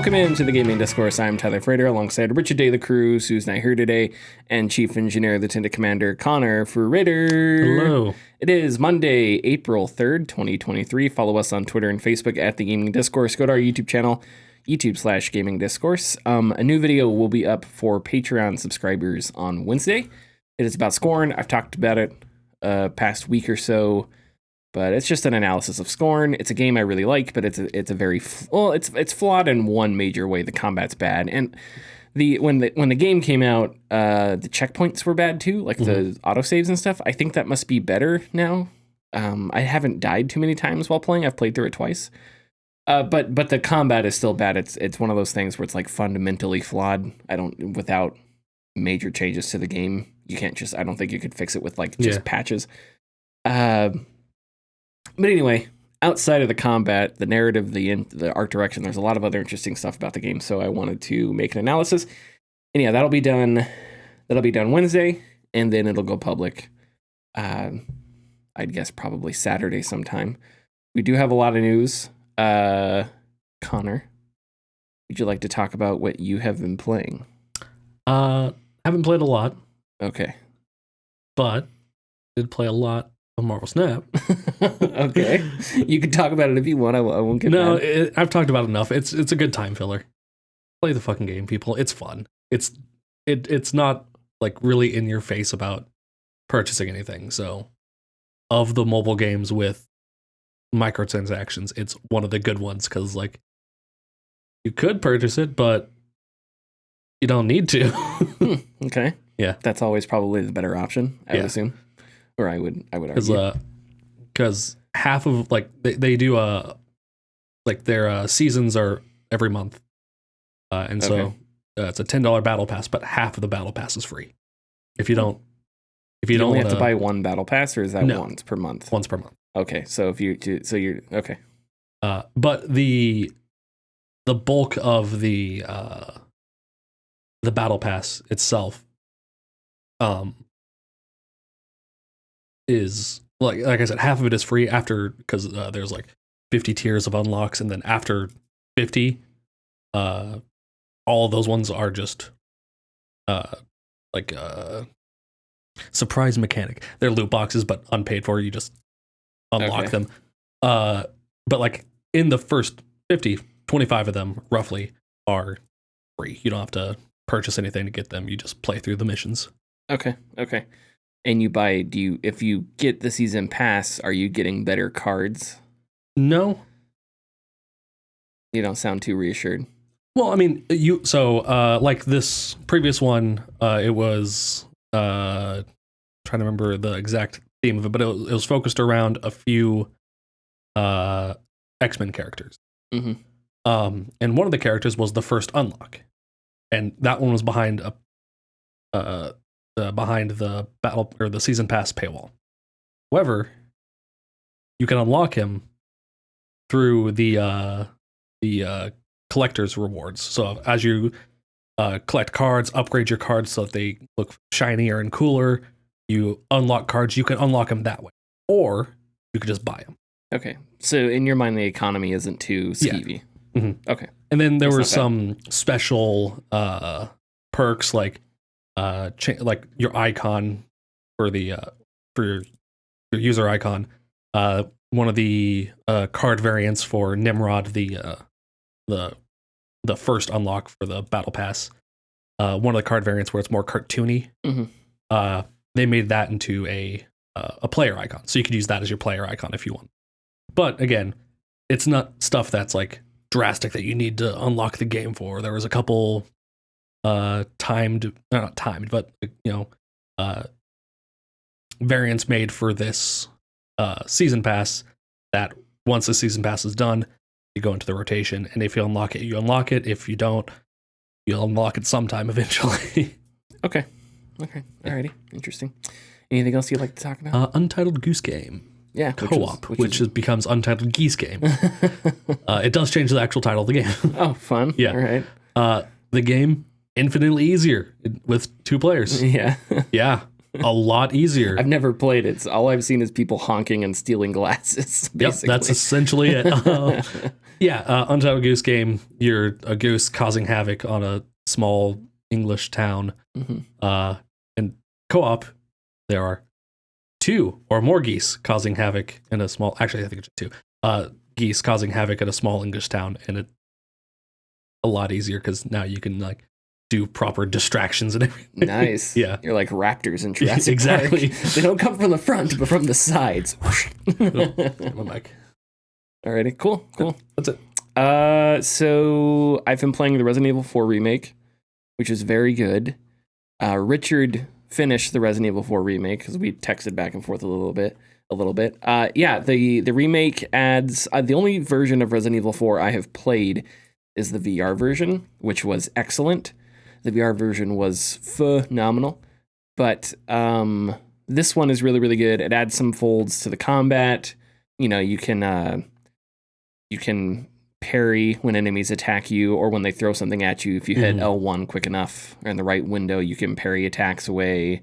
Welcome into the Gaming Discourse. I'm Tyler Frater alongside Richard De La Cruz, who's not here today, and Chief Engineer Lieutenant Commander Connor Frater. Hello. It is Monday, April 3rd, 2023. Follow us on Twitter and Facebook at the Gaming Discourse. Go to our YouTube channel, YouTube/Gaming Discourse. A new video will be up for Patreon subscribers on Wednesday. It is about Scorn. I've talked about it past week or so. But it's just an analysis of Scorn. It's a game I really like, but it's a very it's flawed in one major way. The combat's bad, and when the game came out, the checkpoints were bad too, like the autosaves and stuff. I think that must be better now. I haven't died too many times while playing. I've played through it twice, but the combat is still bad. It's one of those things where it's like fundamentally flawed. Without major changes to the game, you can't just. I don't think you could fix it with like just patches. But anyway, outside of the combat, the narrative, the art direction, there's a lot of other interesting stuff about the game. So I wanted to make an analysis. And yeah, that'll be done Wednesday, and then it'll go public. I'd guess probably Saturday sometime. We do have a lot of news. Connor, would you like to talk about what you have been playing? Haven't played a lot. Okay. But did play a lot of Marvel Snap. Okay. You can talk about it if you want. I won't get mad. I've talked about it enough. It's a good time filler. Play the fucking game, people. It's fun. It's not like really in your face about purchasing anything. So of the mobile games with microtransactions, it's one of the good ones because like you could purchase it, but you don't need to. Okay. Yeah. That's always probably the better option, I would assume. Or I would argue. Because half of like they do like their seasons are every month, and so it's a $10 battle pass, but half of the battle pass is free. If you don't only have to buy one battle pass, or is that once per month? Once per month. Okay, so you're okay. But the bulk of the battle pass itself, is like I said, half of it is free after because there's like 50 tiers of unlocks, and then after 50, all of those ones are just like surprise mechanic. They're loot boxes, but unpaid for. You just unlock them. But like in the first 50, 25 of them roughly are free. You don't have to purchase anything to get them. You just play through the missions. Okay. And if you get the season pass, are you getting better cards? No. You don't sound too reassured. Well, I mean, like this previous one, it was trying to remember the exact theme of it, but it was focused around a few X-Men characters. Mm-hmm. And one of the characters was the first unlock, and that one was behind the battle or the season pass paywall. However, you can unlock him through the collector's rewards. So as you collect cards, upgrade your cards so that they look shinier and cooler, you unlock cards. You can unlock them that way, or you could just buy them. Okay, so in your mind, the economy isn't too skeevy. Yeah. Mm-hmm. Okay, and then there were some special perks like like your icon for your user icon. One of the card variants for Nimrod, the first unlock for the battle pass. One of the card variants where it's more cartoony. Mm-hmm. They made that into a player icon, so you could use that as your player icon if you want. But again, it's not stuff that's like drastic that you need to unlock the game for. There was a couple not timed, but variants made for this season pass that once the season pass is done, you go into the rotation, and if you unlock it, you unlock it. If you don't, you'll unlock it sometime eventually. Okay. Alrighty. Interesting. Anything else you'd like to talk about? Untitled Goose Game. Yeah, which becomes Untitled Geese Game. It does change the actual title of the game. Oh, fun. Yeah. All right. The game, infinitely easier with 2 players. Yeah. Yeah. a lot easier. I've never played it. So all I've seen is people honking and stealing glasses. Basically. Yep, that's essentially it. Untitled Goose Game. You're a goose causing havoc on a small English town. And co-op, there are 2 or more geese causing havoc in a small. Actually, I think it's 2. Geese causing havoc at a small English town, and it's a lot easier because now you can like do proper distractions and everything. Nice. Yeah. You're like raptors in Jurassic exactly. Park. They don't come from the front, but from the sides. I'm back. Alrighty, cool. That's it. So I've been playing the Resident Evil 4 remake, which is very good. Richard finished the Resident Evil 4 remake because we texted back and forth a little bit. The remake adds the only version of Resident Evil 4 I have played is the VR version, which was excellent. The VR version was phenomenal, but this one is really, really good. It adds some folds to the combat. You know, you can parry when enemies attack you or when they throw something at you. If you hit L1 quick enough or in the right window, you can parry attacks away.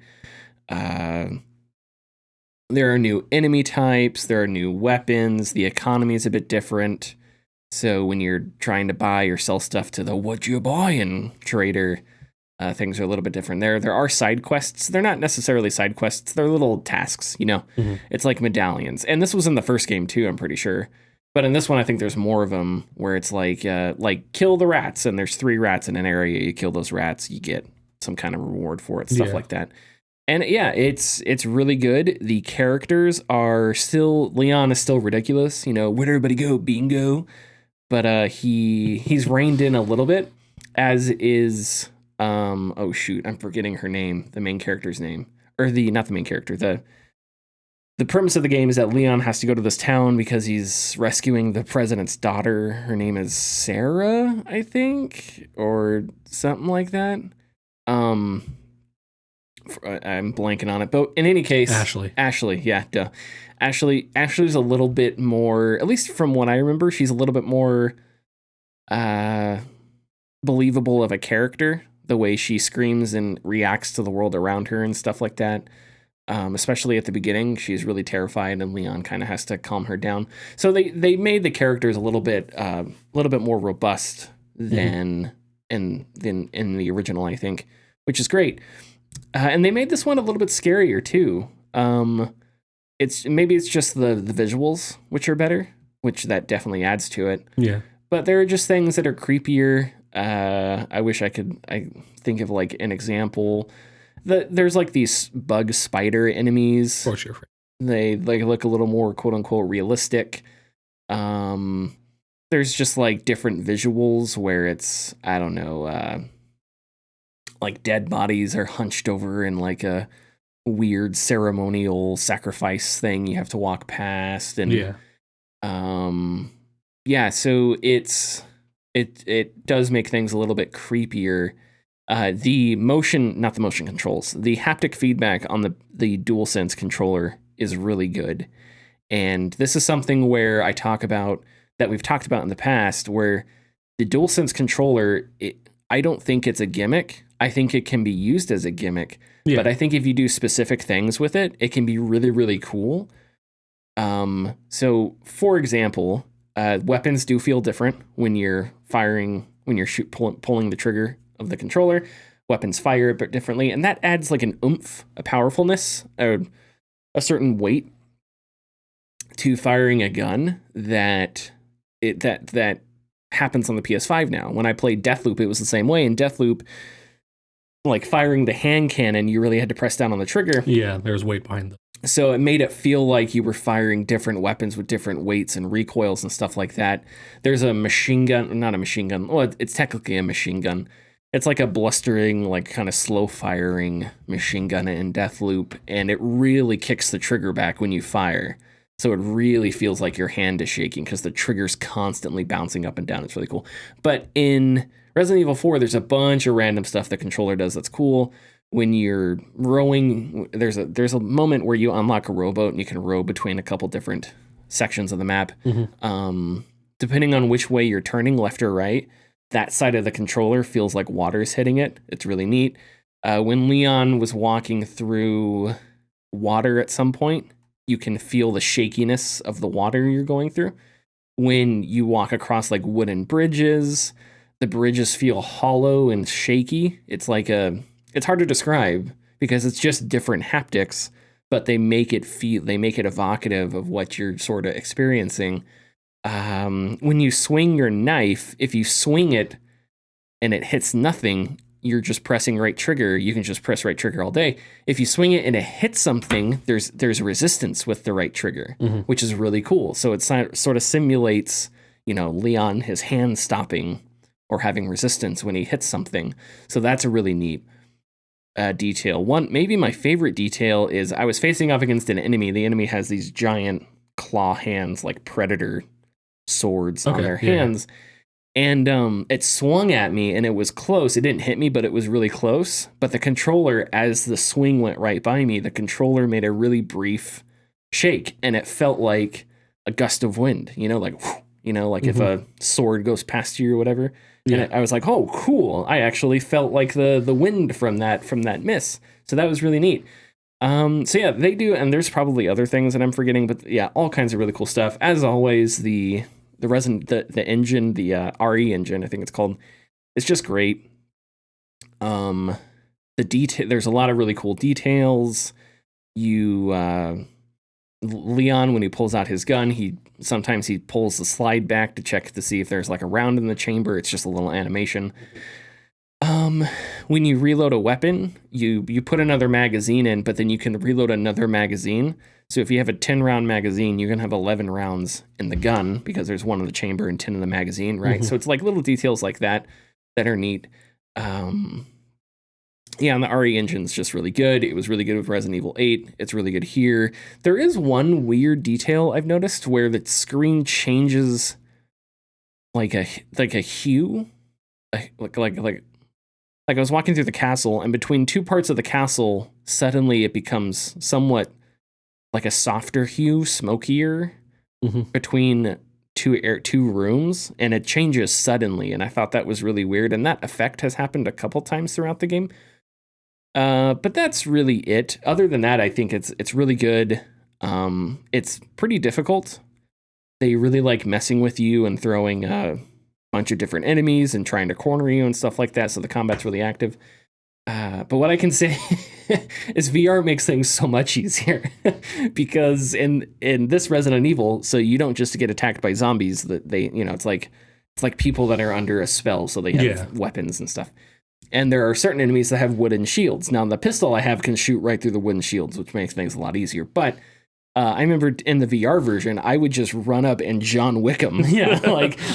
There are new enemy types. There are new weapons. The economy is a bit different. So when you're trying to buy or sell stuff to the what you buying trader, things are a little bit different. There are side quests. They're not necessarily side quests. They're little tasks, you know. It's like medallions. And this was in the first game too, I'm pretty sure. But in this one, I think there's more of them where it's like kill the rats, and there's 3 rats in an area. You kill those rats, you get some kind of reward for it, stuff like that. And yeah, it's really good. The characters are still, Leon is still ridiculous. You know, where'd everybody go? Bingo. But he's reined in a little bit, as is oh shoot, I'm forgetting her name, the main character's name, or not the main character. The premise of the game is that Leon has to go to this town because he's rescuing the president's daughter. Her name is Sarah, I think, or something like that. I'm blanking on it, but in any case, Ashley, yeah, duh. Ashley's a little bit more, at least from what I remember, she's a little bit more believable of a character, the way she screams and reacts to the world around her and stuff like that. Especially at the beginning, she's really terrified, and Leon kind of has to calm her down. So they made the characters a little bit more robust than in the original, I think, which is great. And they made this one a little bit scarier too. It's just the visuals which are better, which that definitely adds to it. Yeah. But there are just things that are creepier. I wish I think of like an example. There's like these bug spider enemies. For sure. They look a little more quote unquote realistic. There's just like different visuals where it's, I don't know, like dead bodies are hunched over in like a weird ceremonial sacrifice thing you have to walk past, and so it does make things a little bit creepier. Not the motion controls, the haptic feedback on the DualSense controller is really good. And this is something where we've talked about in the past, where the DualSense controller, I don't think it's a gimmick. I think it can be used as a gimmick, but I think if you do specific things with it, it can be really, really cool. So for example, weapons do feel different when you're firing, when you're pulling the trigger of the controller. Weapons fire a bit differently, and that adds like an oomph, a powerfulness, a certain weight to firing a gun that happens on the PS5 now. When I played Deathloop, it was the same way. In Deathloop, like firing the hand cannon, you really had to press down on the trigger. Yeah, there's weight behind them. So it made it feel like you were firing different weapons with different weights and recoils and stuff like that. There's a machine gun, not a machine gun. Well, it's technically a machine gun. It's like a blustering, like kind of slow firing machine gun in Deathloop, and it really kicks the trigger back when you fire. So it really feels like your hand is shaking because the trigger's constantly bouncing up and down. It's really cool. But in Resident Evil 4, there's a bunch of random stuff the controller does that's cool. When you're rowing, there's a moment where you unlock a rowboat and you can row between a couple different sections of the map. Depending on which way you're turning, left or right, that side of the controller feels like water's hitting it. It's really neat. When Leon was walking through water at some point, you can feel the shakiness of the water you're going through. When you walk across like wooden bridges, the bridges feel hollow and shaky. It's hard to describe because it's just different haptics, but they make it evocative of what you're sort of experiencing. When you swing your knife, if you swing it and it hits nothing, you're just pressing right trigger. You can just press right trigger all day. If you swing it and it hits something, there's resistance with the right trigger, which is really cool. So it sort of simulates, Leon, his hand stopping or having resistance when he hits something. So that's a really neat detail. Maybe my favorite detail is I was facing off against an enemy. The enemy has these giant claw hands, like predator swords on their hands. And it swung at me, and it was close. It didn't hit me, but it was really close. But the controller, as the swing went right by me, the controller made a really brief shake, and it felt like a gust of wind, like if a sword goes past you or whatever. Yeah. And I was like, oh, cool. I actually felt like the wind from that miss. So that was really neat. So yeah, they do, and there's probably other things that I'm forgetting, but yeah, all kinds of really cool stuff. As always, the engine, the RE engine, I think it's called, it's just great. The detail, there's a lot of really cool details. Leon, when he pulls out his gun, sometimes he pulls the slide back to check to see if there's like a round in the chamber. It's just a little animation. When you reload a weapon, you put another magazine in, but then you can reload another magazine. So if you have a 10-round magazine, you can have 11 rounds in the gun because there's 1 in the chamber and 10 in the magazine, right? So it's like little details like that are neat. And the RE engine's just really good. It was really good with Resident Evil 8. It's really good here. There is one weird detail I've noticed where the screen changes like a hue, like I was walking through the castle, and between 2 parts of the castle, suddenly it becomes somewhat like a softer hue, smokier between two rooms, and it changes suddenly. And I thought that was really weird. And that effect has happened a couple times throughout the game. But that's really it. Other than that, I think it's really good. It's pretty difficult. They really like messing with you and throwing bunch of different enemies and trying to corner you and stuff like that, so the combat's really active. But what I can say is VR makes things so much easier because in this Resident Evil, so you don't just get attacked by zombies. That they, it's like people that are under a spell, so they have weapons and stuff. And there are certain enemies that have wooden shields. Now the pistol I have can shoot right through the wooden shields, which makes things a lot easier. But I remember in the VR version, I would just run up and John Wick him. Yeah,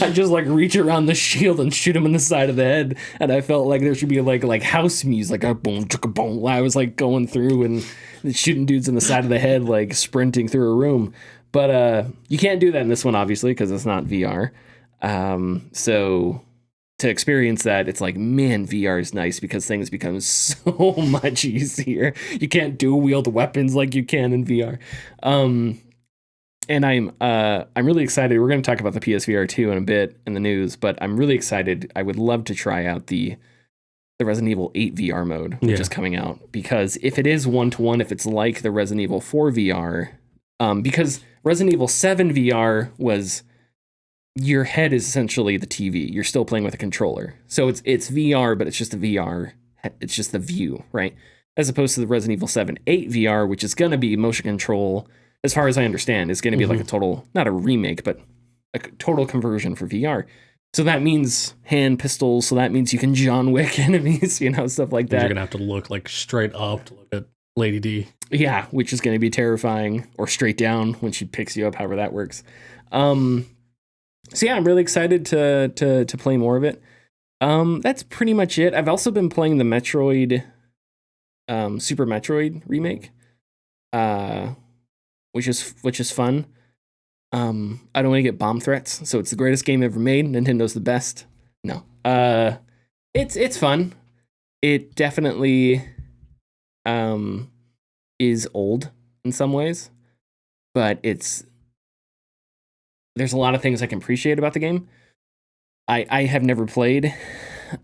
I'd just reach around the shield and shoot him in the side of the head. And I felt like there should be like house music, like a boom, chicka boom. I was going through and shooting dudes in the side of the head, sprinting through a room. But you can't do that in this one, obviously, because it's not VR. So to experience that, it's man, VR is nice because things become so much easier. You can't dual wield weapons like you can in VR. And I'm really excited. We're going to talk about the PSVR 2 in a bit in the news, but I'm really excited. I would love to try out the Resident Evil 8 VR mode, which is coming out, because if it is 1-to-1, if it's like the Resident Evil 4 VR, because Resident Evil 7 VR was, your head is essentially the TV. You're still playing with a controller. So it's VR, but it's just a VR. It's just the view, right? As opposed to the Resident Evil 7 8 VR, which is going to be motion control, as far as I understand, is going to be like a total, not a remake, but a total conversion for VR. So that means hand pistols. So that means you can John Wick enemies, stuff like that. You're going to have to look straight up to look at Lady D. Yeah, which is going to be terrifying, or straight down when she picks you up, however that works. So yeah, I'm really excited to play more of it. That's pretty much it. I've also been playing the Metroid, Super Metroid remake, which is fun. I don't want to get bomb threats, so it's the greatest game ever made. Nintendo's the best. No, it's fun. It definitely is old in some ways, but there's a lot of things I can appreciate about the game. I have never played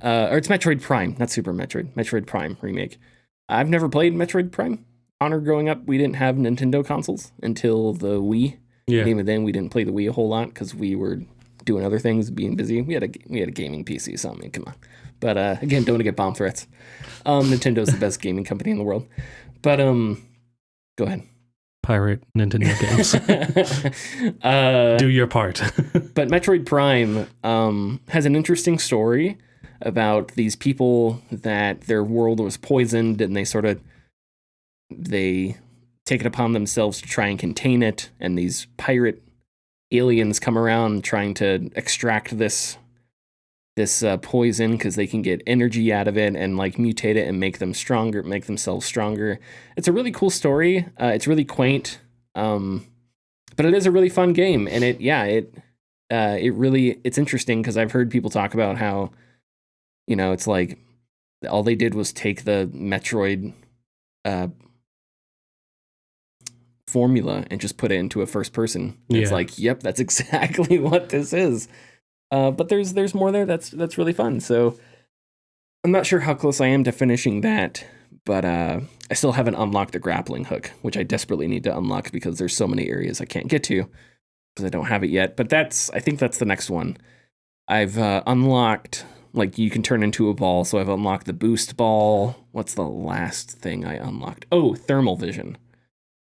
or it's Metroid Prime, not Super Metroid. Metroid Prime remake. I've never played Metroid Prime. Honor, growing up, we didn't have Nintendo consoles until the Wii. Yeah. And even then, we didn't play the Wii a whole lot because we were doing other things, being busy. We had a gaming PC, so I mean, come on. But again, don't want to get bomb threats. Nintendo's the best gaming company in the world. But go ahead. Pirate Nintendo games. Do your part. But Metroid Prime has an interesting story about these people that their world was poisoned, and they take it upon themselves to try and contain it, and these pirate aliens come around trying to extract this poison because they can get energy out of it and like mutate it and make themselves stronger. It's a really cool story. It's really quaint, but it is a really fun game, and it's interesting because I've heard people talk about how, it's like all they did was take the Metroid formula and just put it into a first person. Yeah. It's like, yep, that's exactly what this is. But there's more there that's really fun. So I'm not sure how close I am to finishing that, but I still haven't unlocked the grappling hook, which I desperately need to unlock because there's so many areas I can't get to because I don't have it yet. But I think that's the next one. I've unlocked, like, you can turn into a ball, so I've unlocked the boost ball. What's the last thing I unlocked? Oh, thermal vision.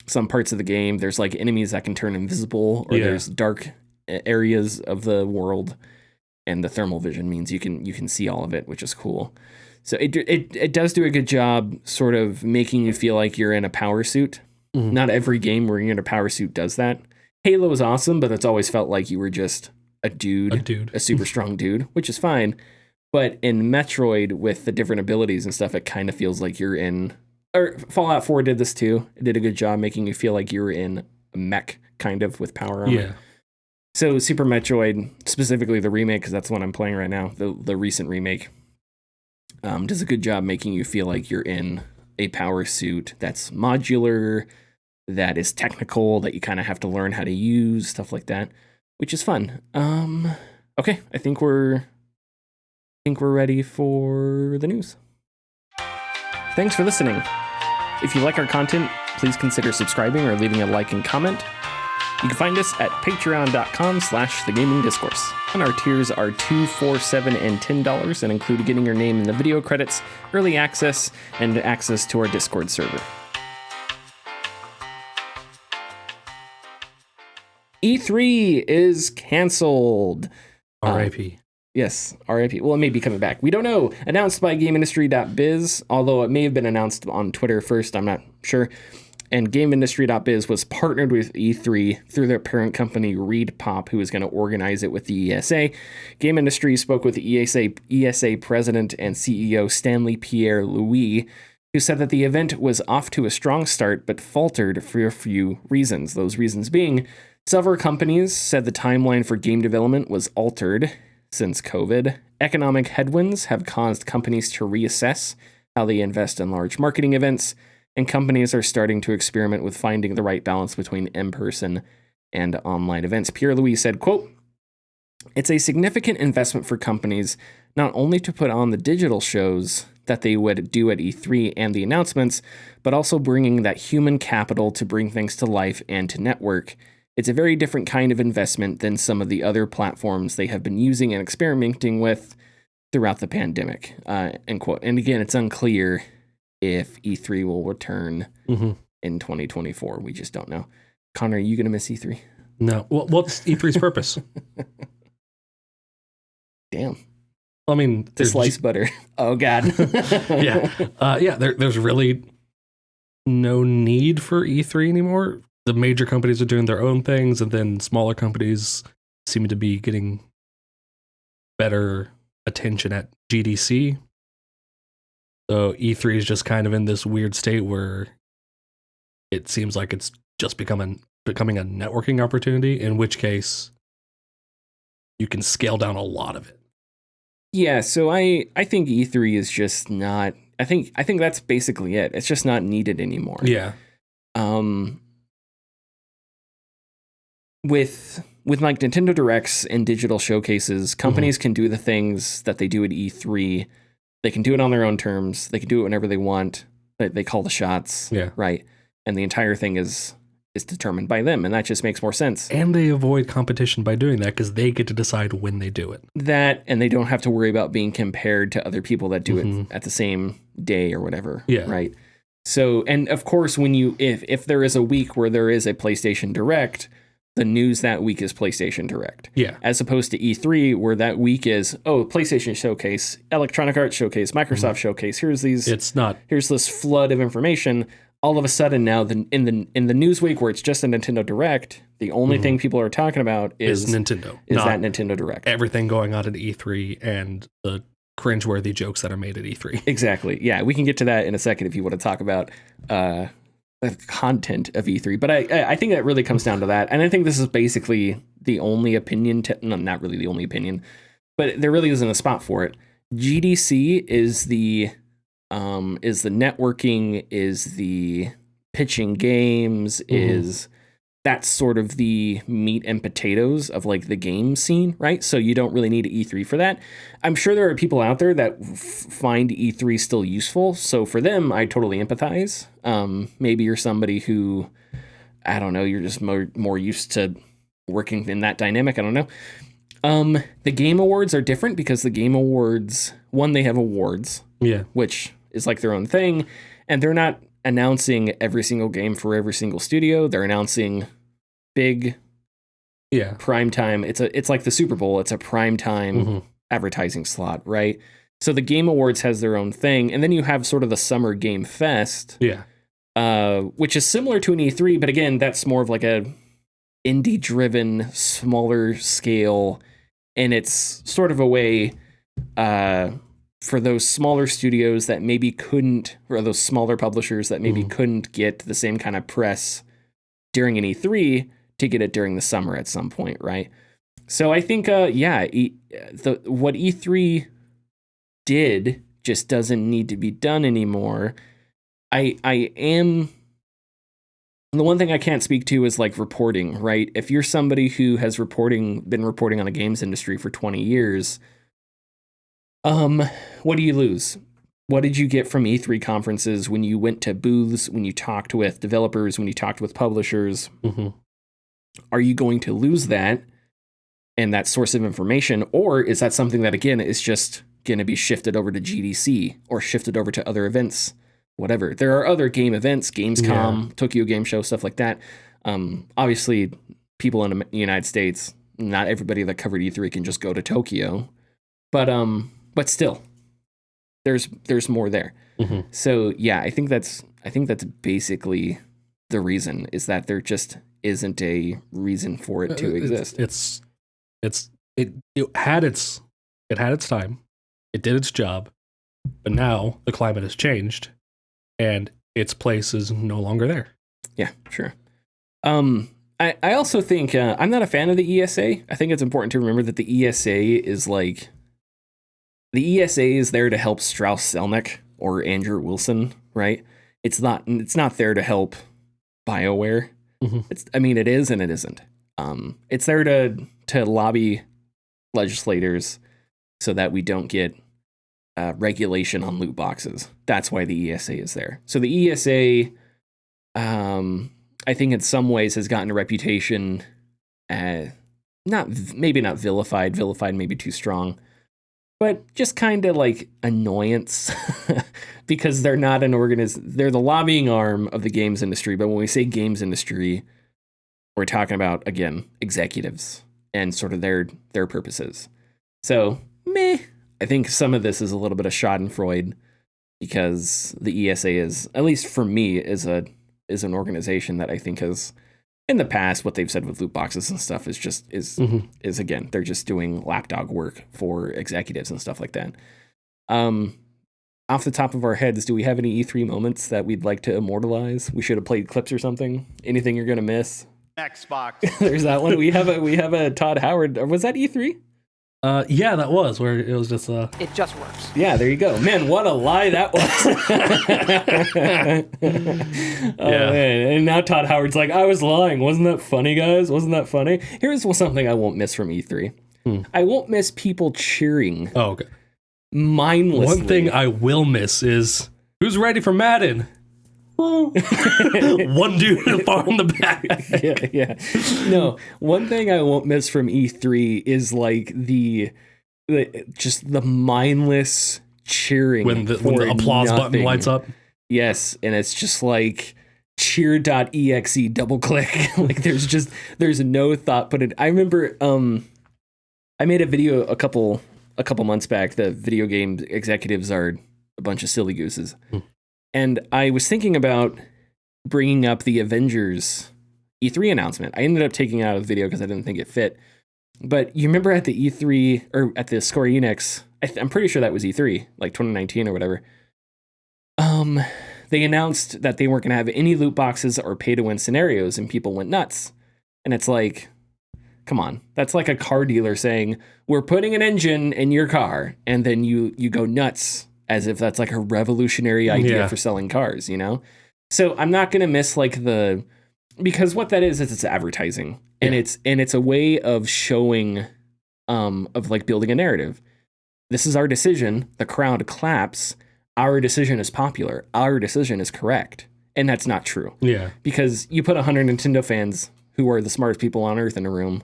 Some parts of the game, there's like enemies that can turn invisible, or there's dark areas of the world, and the thermal vision means you can see all of it, which is cool. So it does do a good job sort of making you feel like you're in a power suit. Mm-hmm. Not every game where you're in a power suit does that. Halo is awesome, but it's always felt like you were just a super strong dude, which is fine. But in Metroid, with the different abilities and stuff, it kind of feels like you're in... Or Fallout 4 did this too. It did a good job making you feel like you were in a mech, kind of, with power armor. Yeah. So Super Metroid, specifically the remake, because that's the one I'm playing right now, the recent remake, does a good job making you feel like you're in a power suit that's modular, that is technical, that you kind of have to learn how to use, stuff like that, which is fun. Okay, I think we're ready for the news. Thanks for listening. If you like our content, please consider subscribing or leaving a like and comment. You can find us at patreon.com/thegamingdiscourse. And our tiers are $2, $4, $7, and $10 and include getting your name in the video credits, early access, and access to our Discord server. E3 is canceled. R.I.P. Yes, RIP. Well, it may be coming back. We don't know. Announced by GameIndustry.biz, although it may have been announced on Twitter first, I'm not sure. And GameIndustry.biz was partnered with E3 through their parent company, ReedPop, who was going to organize it with the ESA. Game Industry spoke with the ESA president and CEO Stanley Pierre Louis, who said that the event was off to a strong start, but faltered for a few reasons. Those reasons being, several companies said the timeline for game development was altered since COVID. Economic headwinds have caused companies to reassess how they invest in large marketing events, and companies are starting to experiment with finding the right balance between in-person and online events. Pierre Louis said, quote, "It's a significant investment for companies not only to put on the digital shows that they would do at E3 and the announcements, but also bringing that human capital to bring things to life and to network. It's a very different kind of investment than some of the other platforms they have been using and experimenting with throughout the pandemic." End quote. And again, it's unclear if E3 will return in 2024. We just don't know. Connor, are you going to miss E3? No. Well, what's E3's purpose? Damn. I mean, to slice butter. Oh, God. There's really no need for E3 anymore. The major companies are doing their own things, and then smaller companies seem to be getting better attention at GDC. So E3 is just kind of in this weird state where it seems like it's just becoming a networking opportunity, in which case you can scale down a lot of it. Yeah, so I think E3 is just not... I think that's basically it. It's just not needed anymore. Yeah. With with like Nintendo Directs and digital showcases, companies can do the things that they do at E3. They can do it on their own terms. They can do it whenever they want. They call the shots. Yeah. Right. And the entire thing is determined by them. And that just makes more sense. And they avoid competition by doing that because they get to decide when they do it. That, and they don't have to worry about being compared to other people that do it at the same day or whatever. Yeah. Right. So, and of course, when if there is a week where there is a PlayStation Direct, the news that week is PlayStation Direct. Yeah. As opposed to E3, where that week is, PlayStation Showcase, Electronic Arts Showcase, Microsoft Showcase. Here's this flood of information. All of a sudden now, in the news week where it's just a Nintendo Direct, the only thing people are talking about is Nintendo. Is that Nintendo Direct. Everything going on at E3 and the cringeworthy jokes that are made at E3. Exactly. Yeah, we can get to that in a second if you want to talk about the content of E3. But I think that really comes down to that. And I think this is basically the only opinion, not really the only opinion, but there really isn't a spot for it. GDC is the networking, is the pitching games, is that's sort of the meat and potatoes of like the game scene, right? So you don't really need E3 for that. I'm sure there are people out there that find E3 still useful. So for them, I totally empathize. Maybe you're somebody who, I don't know, you're just more used to working in that dynamic. I don't know. The Game Awards are different because the Game Awards, one, they have awards, which is like their own thing, and they're not announcing every single game for every single studio. They're announcing big prime time. It's like the Super Bowl. It's a prime time advertising slot, right? So the Game Awards has their own thing, and then you have sort of the Summer Game Fest, which is similar to an E3, but again, that's more of like a indie-driven, smaller scale, and it's sort of a way for those smaller studios that maybe couldn't, or those smaller publishers that maybe couldn't get the same kind of press during an E3 to get it during the summer at some point, right? So I think, what E3 did just doesn't need to be done anymore. The one thing I can't speak to is like reporting, right? If you're somebody who has been reporting on the games industry for 20 years, what do you lose? What did you get from E3 conferences when you went to booths, when you talked with developers, when you talked with publishers? Are you going to lose that and that source of information? Or is that something that, again, is just going to be shifted over to GDC or shifted over to other events, whatever? There are other game events, Gamescom, Tokyo Game Show, stuff like that. Obviously, people in the United States, not everybody that covered E3 can just go to Tokyo. But still, there's more there. So yeah, I think that's basically the reason, is that there just isn't a reason for it to exist. It had its time, it did its job, but now the climate has changed, and its place is no longer there. Yeah, sure. I also think I'm not a fan of the ESA. I think it's important to remember that the ESA is like. The ESA is there to help Strauss Zelnick or Andrew Wilson, right? It's not there to help BioWare. It is and it isn't. It's there to lobby legislators so that we don't get regulation on loot boxes. That's why the ESA is there. So the ESA, I think in some ways has gotten a reputation, not vilified. Vilified may be too strong. But just kind of like annoyance because they're not they're the lobbying arm of the games industry. But when we say games industry, we're talking about, again, executives and sort of their purposes. So, I think some of this is a little bit of schadenfreude because the ESA is, at least for me, is an organization that I think has, in the past, what they've said with loot boxes and stuff is again, they're just doing lapdog work for executives and stuff like that. Off the top of our heads, do we have any E3 moments that we'd like to immortalize? We should have played clips or something. Anything you're gonna miss? Xbox. There's that one. We have a Todd Howard. Was that E3? Yeah, that was where it was just It just works. Yeah, there you go. Man, what a lie that was. Yeah. Man. And now Todd Howard's like, I was lying. Wasn't that funny, guys? Wasn't that funny? Here's something I won't miss from E3. I won't miss people cheering Oh, okay. mindlessly. One thing I will miss is who's ready for Madden? One dude far in the back. yeah. No, one thing I won't miss from E3 is like the just the mindless cheering When the for applause button nothing. lights up. Yes, and it's just like cheer.exe double click. Like there's no thought put in. I remember I made a video a couple months back. The video game executives are a bunch of silly gooses. And I was thinking about bringing up the Avengers E3 announcement. I ended up taking it out of the video because I didn't think it fit. But you remember at the E3 or at the Square Enix, I'm pretty sure that was E3, like 2019 or whatever. They announced that they weren't going to have any loot boxes or pay-to-win scenarios, and people went nuts. And it's like, come on, that's like a car dealer saying, we're putting an engine in your car, and then you go nuts. As if that's like a revolutionary idea for selling cars, you know? So I'm not going to miss like because what that is it's advertising, and it's a way of showing, of like building a narrative. This is our decision. The crowd claps. Our decision is popular. Our decision is correct. And that's not true. Yeah. Because you put 100 Nintendo fans who are the smartest people on earth in a room,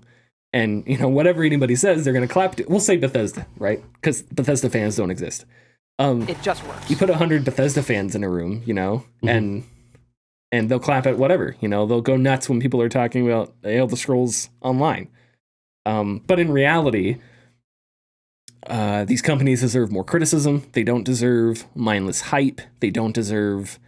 and you know, whatever anybody says, they're going to clap to. We'll say Bethesda, right? Because Bethesda fans don't exist. It just works. You put 100 Bethesda fans in a room, you know, and they'll clap at whatever, you know, they'll go nuts when people are talking about Elder Scrolls Online. But in reality, these companies deserve more criticism. They don't deserve mindless hype. They don't deserve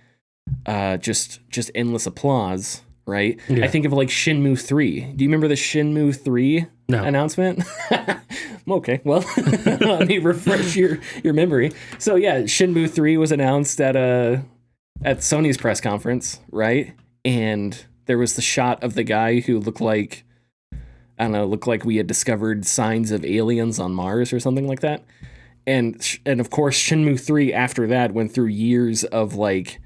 just endless applause, right? Yeah. I think of like Shenmue 3. Do you remember the Shenmue 3 announcement? Okay, well, let me refresh your memory. So yeah, Shenmue 3 was announced at Sony's press conference, right? And there was the shot of the guy who looked like we had discovered signs of aliens on Mars or something like that. And of course, Shenmue 3 after that went through years of like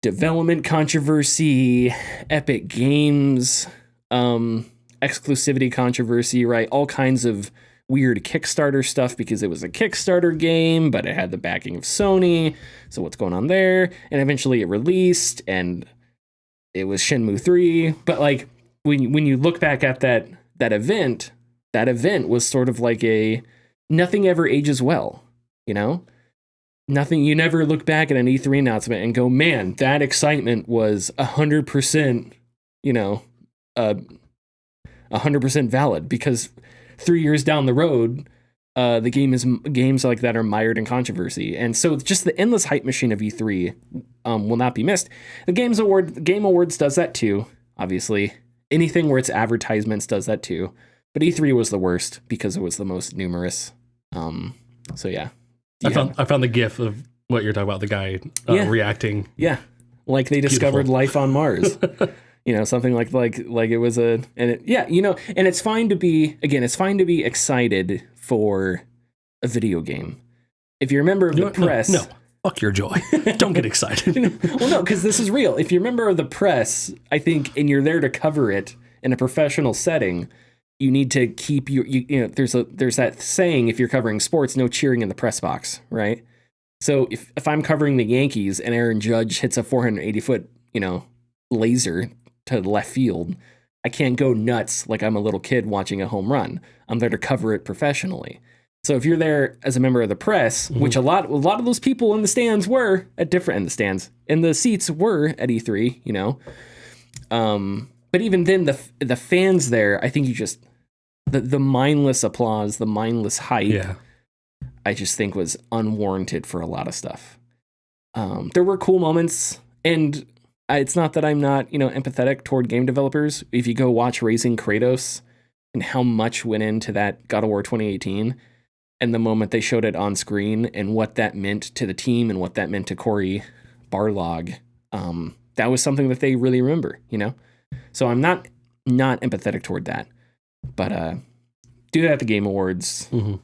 development controversy, Epic Games, exclusivity controversy, right? All kinds of weird Kickstarter stuff because it was a Kickstarter game, but it had the backing of Sony. So what's going on there? And eventually it released, and it was Shenmue 3. But like when you look back at that event was sort of like nothing ever ages well, you know? Nothing. You never look back at an E3 announcement and go, man, that excitement was 100%, you know, 100% valid, because 3 years down the road, games like that are mired in controversy. And so just the endless hype machine of E3 will not be missed. The Game Awards does that too, obviously. Anything where it's advertisements does that too. But E3 was the worst because it was the most numerous. So yeah. I found the gif of what you're talking about, the guy reacting. Yeah. Like they discovered life on Mars. You know, something like it was and it's fine to be excited for a video game. If you're a member of the press. No, fuck your joy. Don't get excited. Well, no, because this is real. If you're a member of the press, I think, and you're there to cover it in a professional setting, you need to keep there's that saying, if you're covering sports, no cheering in the press box, right? So if I'm covering the Yankees and Aaron Judge hits a 480-foot, laser to left field, I can't go nuts like I'm a little kid watching a home run. I'm there to cover it professionally. So if you're there as a member of the press, which a lot of those people in the stands were at in the seats were at E3, but even then the fans there, I think the mindless applause, the mindless hype, I just think was unwarranted for a lot of stuff. There were cool moments, and it's not that I'm not, empathetic toward game developers. If you go watch Raising Kratos and how much went into that God of War 2018, and the moment they showed it on screen and what that meant to the team and what that meant to Cory Barlog, that was something that they really remember, So I'm not empathetic toward that. But Do that at the Game Awards. Mm-hmm.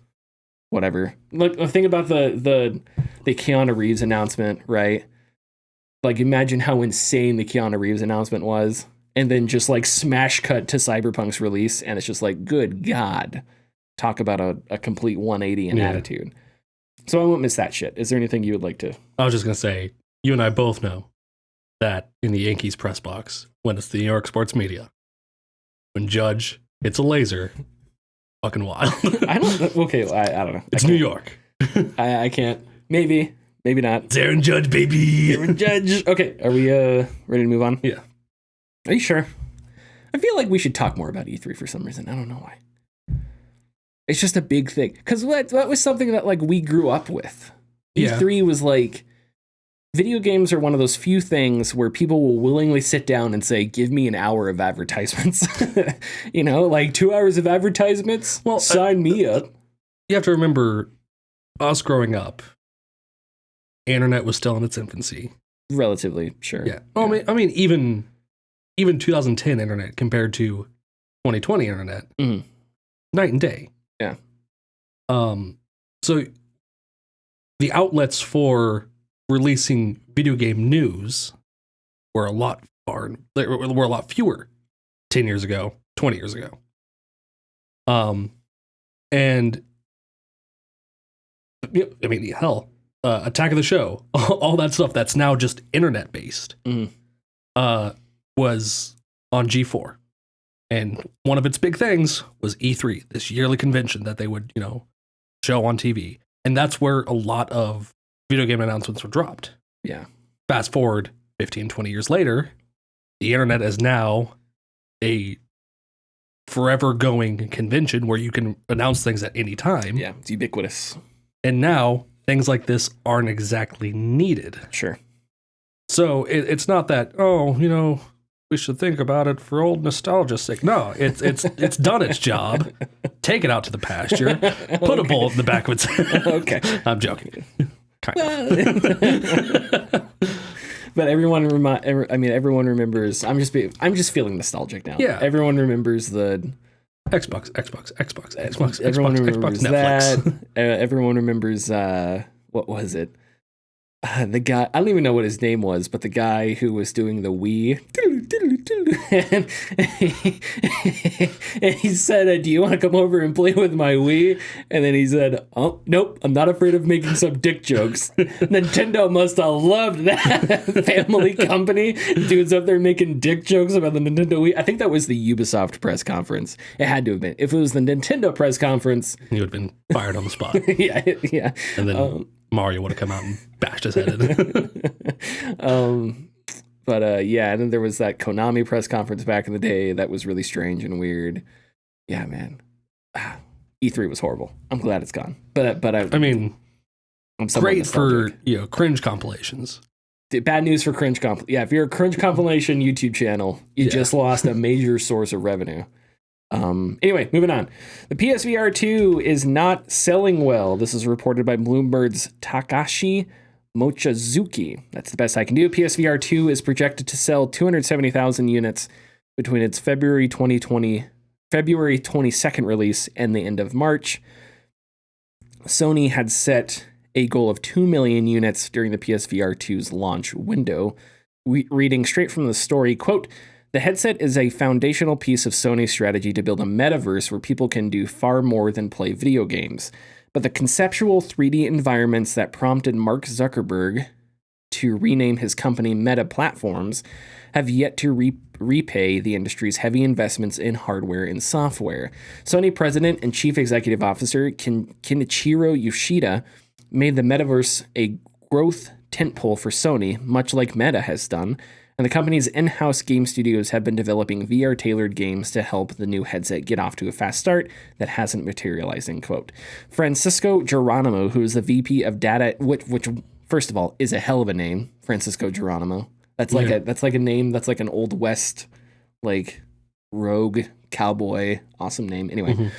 Whatever. Like, think about the Keanu Reeves announcement, right? Like, imagine how insane the Keanu Reeves announcement was, and then just like smash cut to Cyberpunk's release, and it's just like, good God, talk about a complete 180 in attitude. So I won't miss that shit. Is there anything you would like to? I was just gonna say, you and I both know that in the Yankees press box, when it's the New York sports media, when Judge hits a laser, fucking wild. I don't know. It's New York. I can't. Maybe not. It's Aaron Judge, baby. Aaron Judge. Okay, are we ready to move on? Yeah. Are you sure? I feel like we should talk more about E3 for some reason. I don't know why. It's just a big thing. Because that was something that like we grew up with. Yeah. E3 was like, video games are one of those few things where people will willingly sit down and say, give me an hour of advertisements. You know, like 2 hours of advertisements? Well, sign me up. You have to remember, us growing up, internet was still in its infancy. Relatively, sure. Yeah. Well, I mean, even 2010 internet compared to 2020 internet, night and day. Yeah. So the outlets for releasing video game news were a lot fewer 10 years ago, 20 years ago. And I mean, hell, Attack of the Show, all that stuff that's now just internet based, was on G4. And one of its big things was E3, this yearly convention that they would, show on TV. And that's where a lot of video game announcements were dropped. Yeah. Fast forward 15, 20 years later, the internet is now a forever going convention where you can announce things at any time. Yeah, it's ubiquitous. And now things like this aren't exactly needed. Sure. So it's not that, we should think about it for old nostalgia's sake. No, it's done its job. Take it out to the pasture. Put a bullet in the back of its head. Okay. I'm joking. Kind of. But everyone remembers. I'm just feeling nostalgic now. Yeah. Everyone remembers the Xbox, everyone remembers Netflix. that. Everyone remembers what was it? The guy, I don't even know what his name was, but the guy who was doing the Wii, and he said, do you want to come over and play with my Wii? And then he said, oh, nope, I'm not afraid of making some dick jokes. Nintendo must have loved that. Family company. Dude's up there making dick jokes about the Nintendo Wii. I think that was the Ubisoft press conference. It had to have been. If it was the Nintendo press conference, he would have been fired on the spot. Yeah. And then Mario would have come out and bashed his head in. But and then there was that Konami press conference back in the day that was really strange and weird. Yeah, man. E3 was horrible. I'm glad it's gone. But I mean, I'm great for cringe compilations. Bad news for cringe Yeah, if you're a cringe compilation YouTube channel, you just lost a major source of revenue. Anyway, moving on. The PSVR 2 is not selling well. This is reported by Bloomberg's Takashi Mochizuki. That's the best I can do. PSVR 2 is projected to sell 270,000 units between its February 22nd release and the end of March. Sony had set a goal of 2 million units during the PSVR 2's launch window. Reading straight from the story, quote, the headset is a foundational piece of Sony's strategy to build a metaverse where people can do far more than play video games. But the conceptual 3D environments that prompted Mark Zuckerberg to rename his company Meta Platforms have yet to repay the industry's heavy investments in hardware and software. Sony president and chief executive officer Kenichiro Yoshida made the metaverse a growth tentpole for Sony, much like Meta has done, and the company's in-house game studios have been developing VR-tailored games to help the new headset get off to a fast start that hasn't materialized, end quote. Francisco Geronimo, who is the VP of data, which first of all is a hell of a name, Francisco Geronimo. That's like a name that's like an Old West, like rogue cowboy, awesome name. Anyway,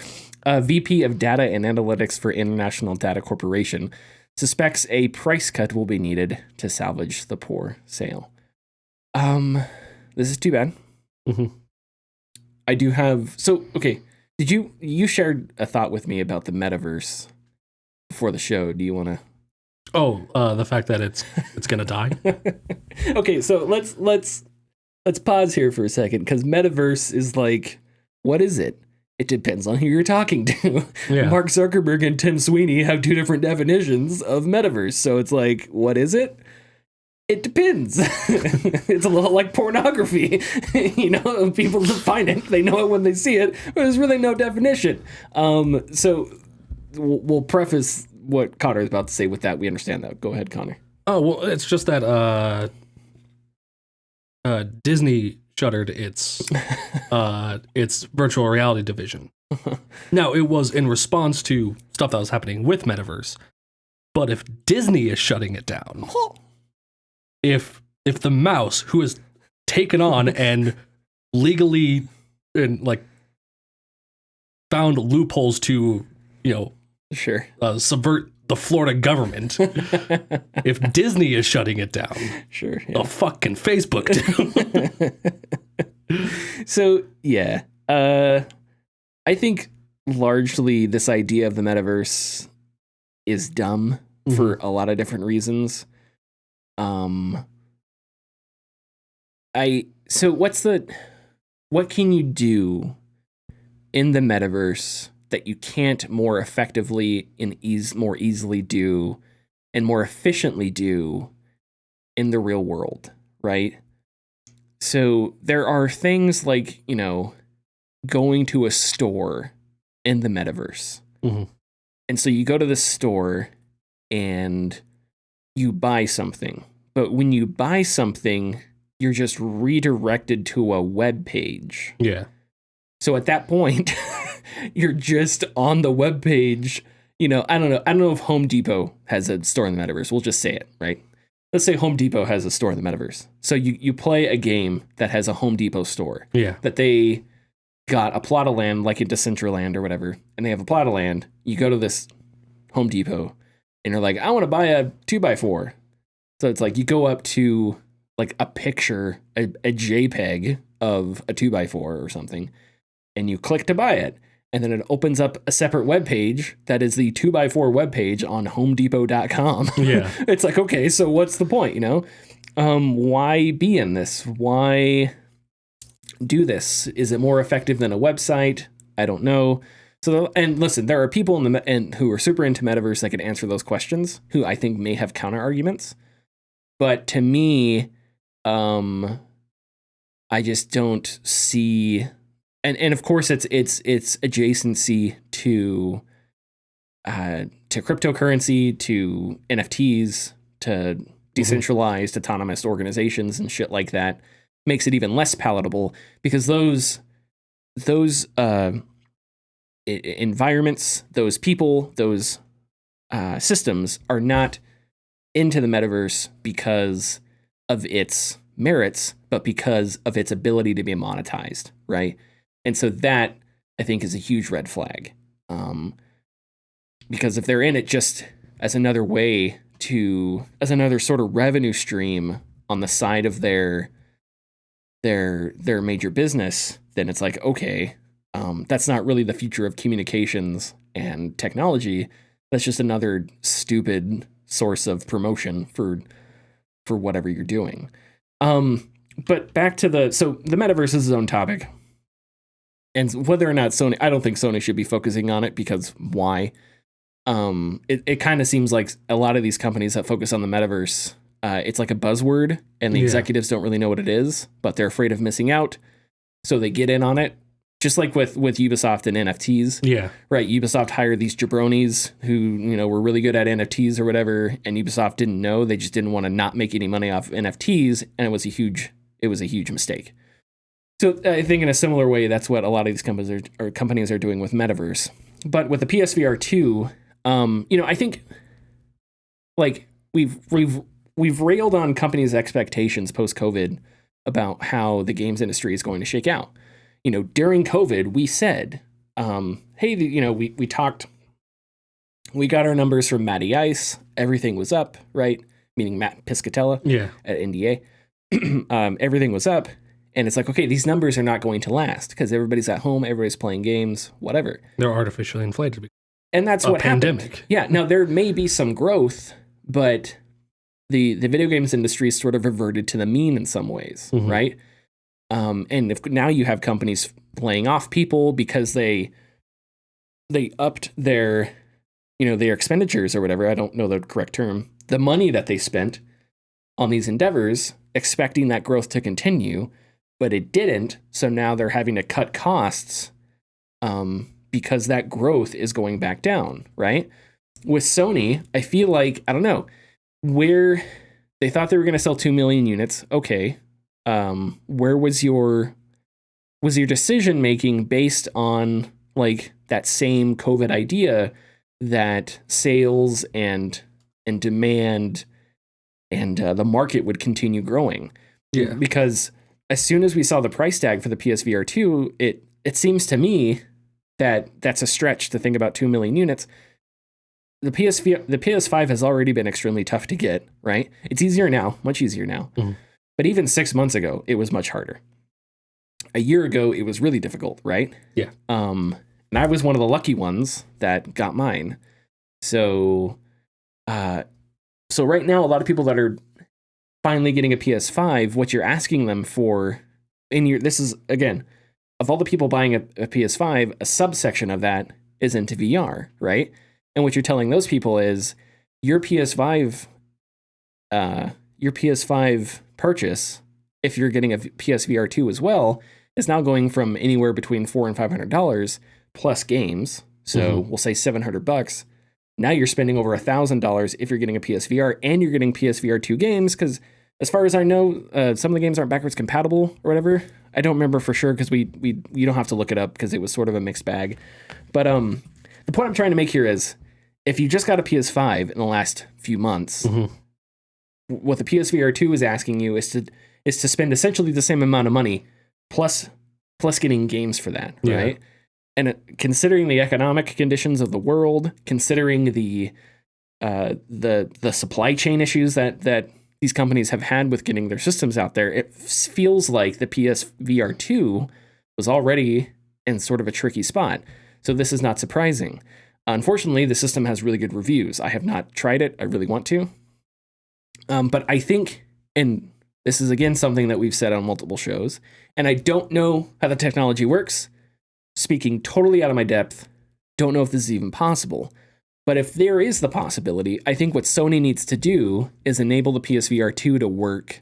VP of data and analytics for International Data Corporation suspects a price cut will be needed to salvage the poor sale. This is too bad. I do have, okay, You shared a thought with me about the metaverse before the show. Do you want to? Oh, the fact that it's gonna die. Okay, so let's pause here for a second, because metaverse is like, what is it? It depends on who you're talking to. Yeah. Mark Zuckerberg and Tim Sweeney have two different definitions of metaverse. So it's like, what is it? It depends. It's a little like pornography. People define it. They know it when they see it, but there's really no definition. So we'll preface what Connor is about to say with that. We understand that. Go ahead, Connor. Oh, well, it's just that Disney shuttered its virtual reality division. Now, it was in response to stuff that was happening with Metaverse. But if Disney is shutting it down, if the mouse, who has taken on and legally found loopholes to, sure, subvert the Florida government, if Disney is shutting it down, sure, the fucking Facebook too. So yeah, I think largely this idea of the metaverse is dumb for a lot of different reasons. What can you do in the metaverse that you can't more effectively and more easily do and more efficiently do in the real world, right? So there are things like, going to a store in the metaverse. Mm-hmm. And so you go to the store and you buy something. But when you buy something, you're just redirected to a web page. Yeah. So at that point, you're just on the web page. I don't know if Home Depot has a store in the metaverse. We'll just say it, right? Let's say Home Depot has a store in the metaverse. So you play a game that has a Home Depot store. Yeah. That they got a plot of land, like in Decentraland or whatever, and they have a plot of land. You go to this Home Depot and you're like, I want to buy a 2x4. So it's like you go up to like a picture, a JPEG of a 2x4 or something, and you click to buy it. And then it opens up a separate web page that is the 2x4 web page on homedepot.com. Yeah. It's like, okay, so what's the point, why be in this? Why do this? Is it more effective than a website? I don't know. So, and listen, there are people who are super into metaverse that can answer those questions, who I think may have counter arguments. But to me, I just don't see, and of course it's adjacency to cryptocurrency, to NFTs, to decentralized autonomous organizations and shit like that, makes it even less palatable, because those environments, those people, those systems are not into the metaverse because of its merits, but because of its ability to be monetized, right? And so that, I think, is a huge red flag. Because if they're in it just as another sort of revenue stream on the side of their major business, then it's like, okay, that's not really the future of communications and technology. That's just another stupid source of promotion for whatever you're doing. But back to the metaverse is its own topic. And whether or not Sony, I don't think Sony should be focusing on it, because why? It kind of seems like a lot of these companies that focus on the metaverse, it's like a buzzword, and the executives don't really know what it is, but they're afraid of missing out. So they get in on it. Just like with Ubisoft and NFTs. Yeah. Right. Ubisoft hired these jabronis who, were really good at NFTs or whatever, and Ubisoft didn't know. They just didn't want to not make any money off NFTs, and it was a huge mistake. So I think in a similar way, that's what a lot of these companies are doing with metaverse. But with the PSVR 2, I think like we've railed on companies' expectations post-COVID about how the games industry is going to shake out. During COVID, we said, hey, we talked, we got our numbers from Matty Ice. Everything was up, right? Meaning Matt Piscatella at NDA. Everything was up. And it's like, okay, these numbers are not going to last because everybody's at home, everybody's playing games, whatever. They're artificially inflated. And that's what pandemic. Happened. Yeah. Now there may be some growth, but the video games industry is sort of reverted to the mean in some ways, right? And if now you have companies laying off people because they upped their, their expenditures or whatever. I don't know the correct term. The money that they spent on these endeavors, expecting that growth to continue, but it didn't. So now they're having to cut costs because that growth is going back down, right? With Sony, I feel like, I don't know, where they thought they were going to sell 2 million units. Okay. Where was your decision making based on like that same COVID idea that sales and demand and the market would continue growing? Yeah. Because as soon as we saw the price tag for the PSVR 2, it seems to me that that's a stretch to think about 2 million units. The PS5 has already been extremely tough to get, right? It's easier now, much easier now. But even 6 months ago, it was much harder. A year ago, it was really difficult, right? Yeah. And I was one of the lucky ones that got mine. So right now, a lot of people that are finally getting a PS5, what you're asking them for, this is, again, of all the people buying a PS5, a subsection of that is into VR, right? And what you're telling those people is your PS5 purchase, if you're getting a PSVR 2 as well, is now going from anywhere between $400 and $500 plus games. So we'll say $700. Now you're spending over $1,000 if you're getting a PSVR and you're getting PSVR 2 games. Because as far as I know, some of the games aren't backwards compatible or whatever. I don't remember for sure because we don't have to look it up because it was sort of a mixed bag. But the point I'm trying to make here is if you just got a PS5 in the last few months, what the PSVR 2 is asking you is to spend essentially the same amount of money plus getting games for that, right? And considering the economic conditions of the world, considering the supply chain issues that these companies have had with getting their systems out there, it feels like the PSVR 2 was already in sort of a tricky spot. So this is not surprising. Unfortunately, the system has really good reviews. I have not tried it. I really want to. But I think, and this is again something that we've said on multiple shows, and I don't know how the technology works. Speaking totally out of my depth, don't know if this is even possible. But if there is the possibility, I think what Sony needs to do is enable the PSVR 2 to work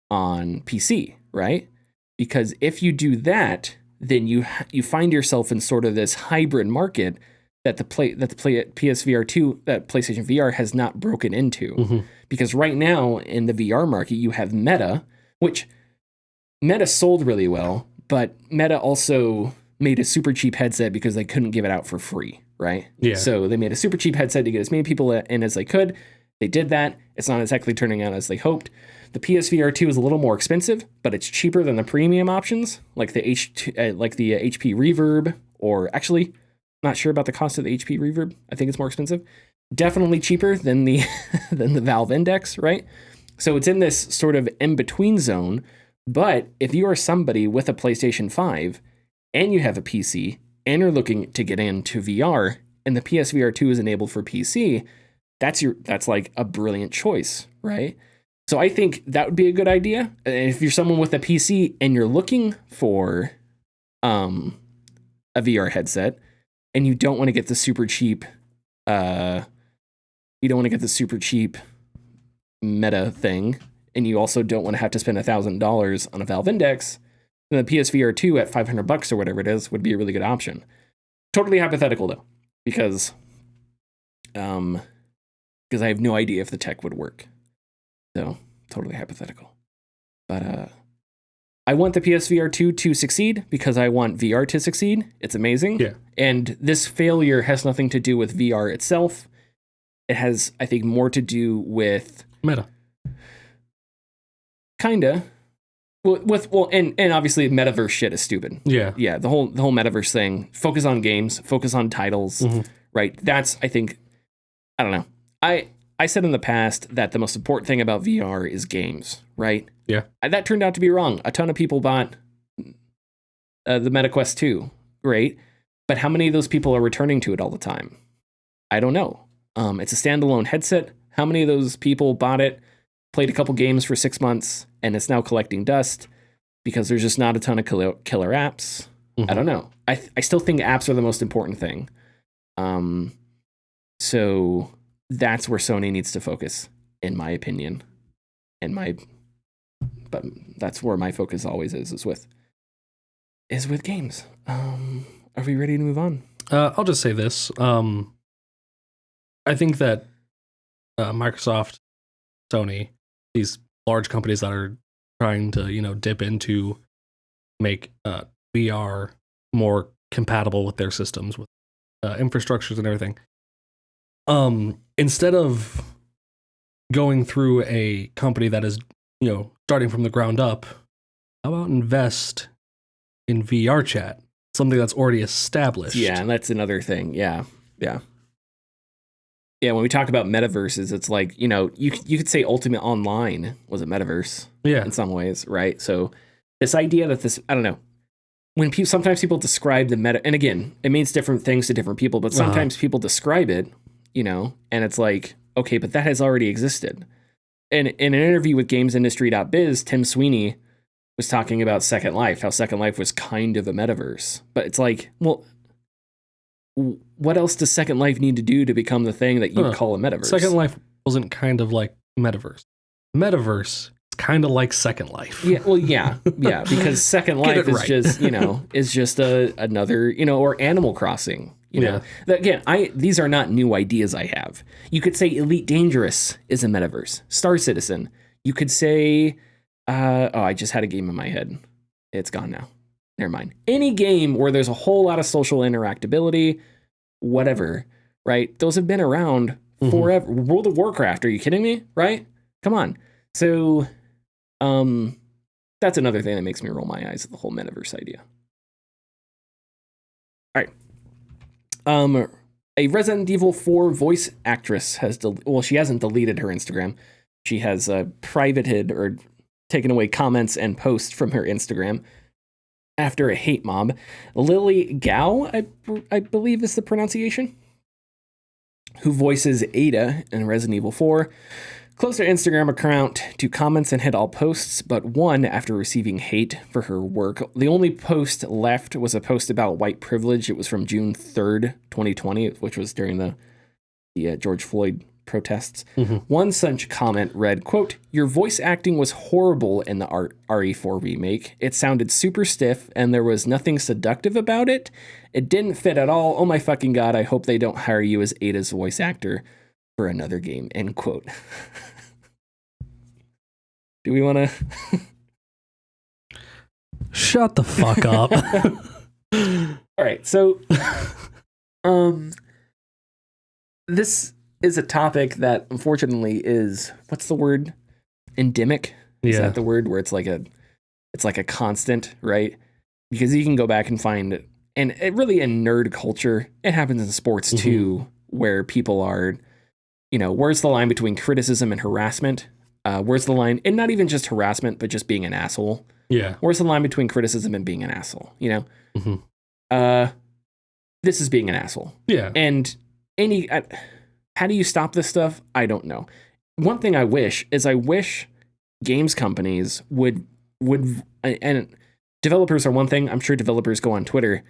on PC, right? Because if you do that, then you find yourself in sort of this hybrid market that the PSVR 2, that PlayStation VR has not broken into. Because right now in the VR market, you have Meta, which Meta sold really well, but Meta also made a super cheap headset because they couldn't give it out for free, right? Yeah. So they made a super cheap headset to get as many people in as they could. They did that. It's not exactly turning out as they hoped. The PSVR 2 is a little more expensive, but it's cheaper than the premium options, like the HP Reverb, or actually, not sure about the cost of the HP Reverb. I think it's more expensive. Definitely cheaper than the than the Valve Index, right? So it's in this sort of in-between zone. But if you are somebody with a PlayStation 5 and you have a PC and you're looking to get into VR and the PSVR 2 is enabled for PC, that's like a brilliant choice, right? So I think that would be a good idea. If you're someone with a PC and you're looking for a VR headset and you don't want to get the super cheap Meta thing, and you also don't want to have to spend $1,000 on a Valve Index, then the PSVR 2 at $500 or whatever it is would be a really good option. Totally hypothetical though, because I have no idea if the tech would work. So totally hypothetical. But I want the PSVR 2 to succeed because I want VR to succeed. It's amazing. Yeah. And this failure has nothing to do with VR itself. It has, I think, more to do with Meta. Kinda. And obviously metaverse shit is stupid. Yeah. Yeah, the whole metaverse thing. Focus on games, focus on titles, right? That's, I think, I don't know. I said in the past that the most important thing about VR is games, right? Yeah. That turned out to be wrong. A ton of people bought the MetaQuest 2. Great. But how many of those people are returning to it all the time? I don't know. It's a standalone headset. How many of those people bought it, played a couple games for 6 months, and it's now collecting dust because there's just not a ton of killer apps? I don't know. I still think apps are the most important thing. So that's where Sony needs to focus, in my opinion. But that's where my focus always is with games. Are we ready to move on? I'll just say this. I think that Microsoft, Sony, these large companies that are trying to, dip into make VR more compatible with their systems, with infrastructures and everything. Instead of going through a company that is, starting from the ground up, how about invest in VR chat, something that's already established? Yeah, and that's another thing. Yeah. When we talk about metaverses, it's like, you could say Ultimate Online was a metaverse in some ways, right? So this idea that I don't know, when sometimes people describe the meta, and again, it means different things to different people, but sometimes people describe it, and it's like, okay, but that has already existed. And in an interview with GamesIndustry.biz, Tim Sweeney was talking about Second Life, how Second Life was kind of a metaverse. But it's like, well, what else does Second Life need to do to become the thing that you call a metaverse? Second Life wasn't kind of like metaverse. Metaverse is kind of like Second Life. Yeah, well, yeah, because Second Life is just, is just another, or Animal Crossing. Again, these are not new ideas I have. You could say Elite Dangerous is a metaverse. Star Citizen. You could say, I just had a game in my head. It's gone now. Never mind. Any game where there's a whole lot of social interactability, whatever, right? Those have been around forever. World of Warcraft, are you kidding me? Right? Come on. So, that's another thing that makes me roll my eyes at the whole metaverse idea. All right. A Resident Evil 4 voice actress has, she hasn't deleted her Instagram. She has privated or taken away comments and posts from her Instagram after a hate mob. Lily Gao, I believe is the pronunciation, who voices Ada in Resident Evil 4, closed her Instagram account to comments and hid all posts, but one after receiving hate for her work. The only post left was a post about white privilege. It was from June 3rd, 2020, which was during the George Floyd protests. One such comment read, quote, "Your voice acting was horrible in the RE4 remake. It sounded super stiff and there was nothing seductive about it. It didn't fit at all. Oh my fucking God, I hope they don't hire you as Ada's voice actor for another game," end quote. Do we want to... Shut the fuck up. All right, so this is a topic that unfortunately is, what's the word? Endemic? Is that the word where it's like a constant, right? Because you can go back and find, and it really in nerd culture, it happens in sports too, where people are, where's the line between criticism and harassment? Where's the line, and not even just harassment, but just being an asshole? Yeah. Where's the line between criticism and being an asshole? This is being an asshole. Yeah. And how do you stop this stuff? I don't know. One thing I wish games companies would, and developers are one thing. I'm sure developers go on Twitter,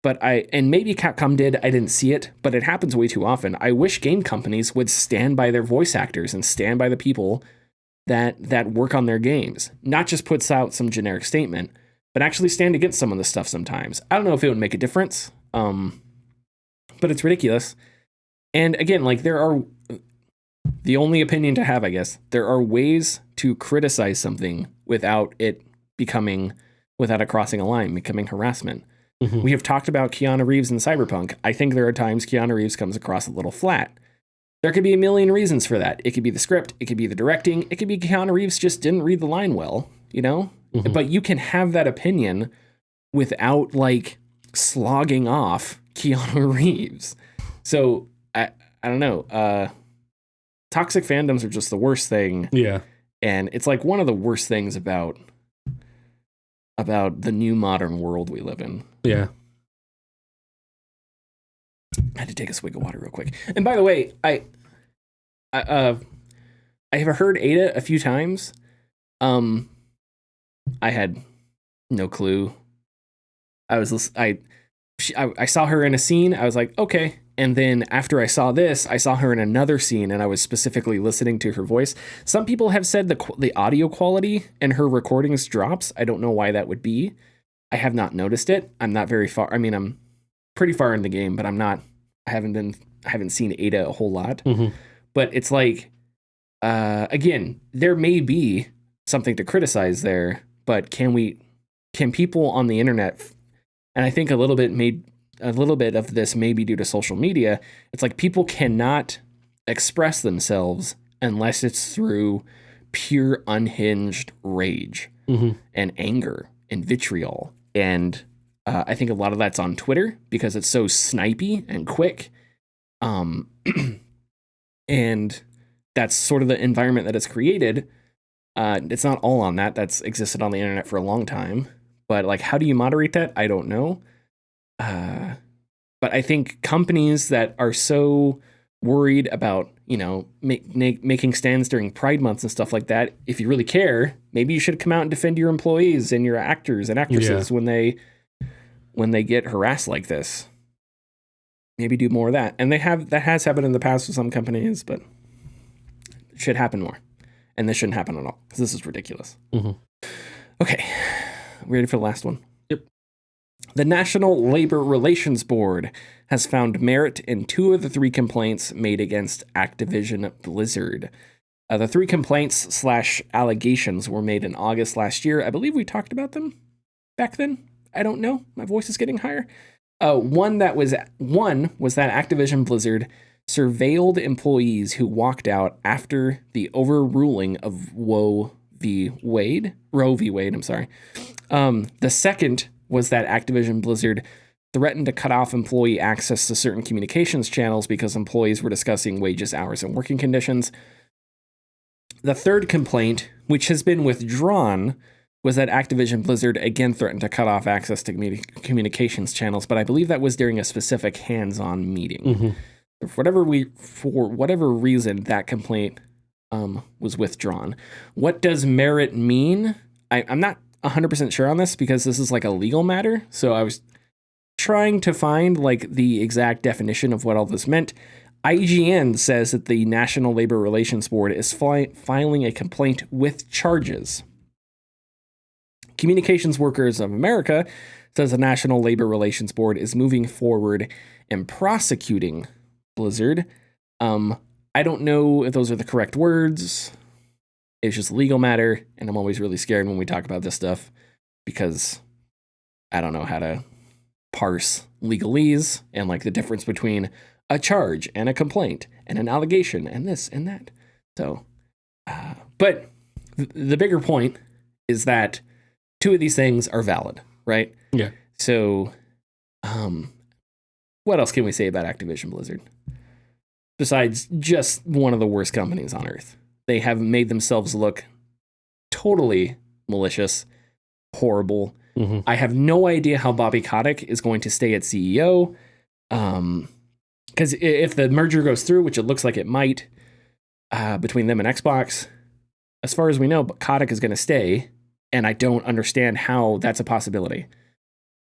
and maybe Capcom did. I didn't see it, but it happens way too often. I wish game companies would stand by their voice actors and stand by the people that work on their games, not just puts out some generic statement, but actually stand against some of the stuff sometimes. I don't know if it would make a difference, but it's ridiculous. And again, the only opinion to have, I guess, there are ways to criticize something without it crossing a line, becoming harassment. We have talked about Keanu Reeves in Cyberpunk. I think there are times Keanu Reeves comes across a little flat. There could be a million reasons for that. It could be the script. It could be the directing. It could be Keanu Reeves just didn't read the line well, But you can have that opinion without, slogging off Keanu Reeves. So, I don't know. toxic fandoms are just the worst thing. Yeah. And it's like one of the worst things about the new modern world we live in. Yeah. I had to take a swig of water real quick. And by the way, I have heard Ada a few times. I had no clue. I saw her in a scene. I was like, okay. And then after I saw this, I saw her in another scene, and I was specifically listening to her voice. Some people have said the audio quality in her recordings drops. I don't know why that would be. I have not noticed it. I'm not very far. I mean, I'm pretty far in the game, but I haven't seen Ada a whole lot. Mm-hmm. But it's like, again, there may be something to criticize there, but can people on the internet, and I think a little bit of this may be due to social media. It's like people cannot express themselves unless it's through pure unhinged rage and anger and vitriol. And I think a lot of that's on Twitter because it's so snipey and quick. And that's sort of the environment that it's created. It's not all on that. That's existed on the internet for a long time. But like, how do you moderate that? I don't know. But I think companies that are so worried about, making stands during Pride months and stuff like that, if you really care, maybe you should come out and defend your employees and your actors and actresses when they get harassed like this. Maybe do more of that. And that has happened in the past with some companies, but it should happen more. And this shouldn't happen at all because this is ridiculous. Mm-hmm. Okay. Ready for the last one? Yep. The National Labor Relations Board has found merit in 2 of the 3 complaints made against Activision-Blizzard. The 3 complaints / allegations were made in August last year. I believe we talked about them back then. I don't know. My voice is getting higher. One was that Activision-Blizzard surveilled employees who walked out after the overruling of Roe v. Wade. The second was that Activision-Blizzard threatened to cut off employee access to certain communications channels because employees were discussing wages, hours, and working conditions. The third complaint, which has been withdrawn, was that Activision-Blizzard again threatened to cut off access to communications channels, but I believe that was during a specific hands-on meeting. Mm-hmm. For whatever reason, that complaint was withdrawn. What does merit mean? I'm not 100% sure on this because this is like a legal matter. So I was trying to find like the exact definition of what all this meant. IGN says that the National Labor Relations Board is filing a complaint with charges. Communications Workers of America says the National Labor Relations Board is moving forward and prosecuting Blizzard. I don't know if those are the correct words. It's just a legal matter, and I'm always really scared when we talk about this stuff because I don't know how to parse legalese and like the difference between a charge and a complaint and an allegation and this and that. So, but the bigger point is that 2 of these things are valid, right? Yeah. So, what else can we say about Activision Blizzard? Besides just one of the worst companies on earth. They have made themselves look totally malicious, horrible. Mm-hmm. I have no idea how Bobby Kotick is going to stay at CEO. Because if the merger goes through, which it looks like it might, between them and Xbox, as far as we know, Kotick is going to stay. And I don't understand how that's a possibility.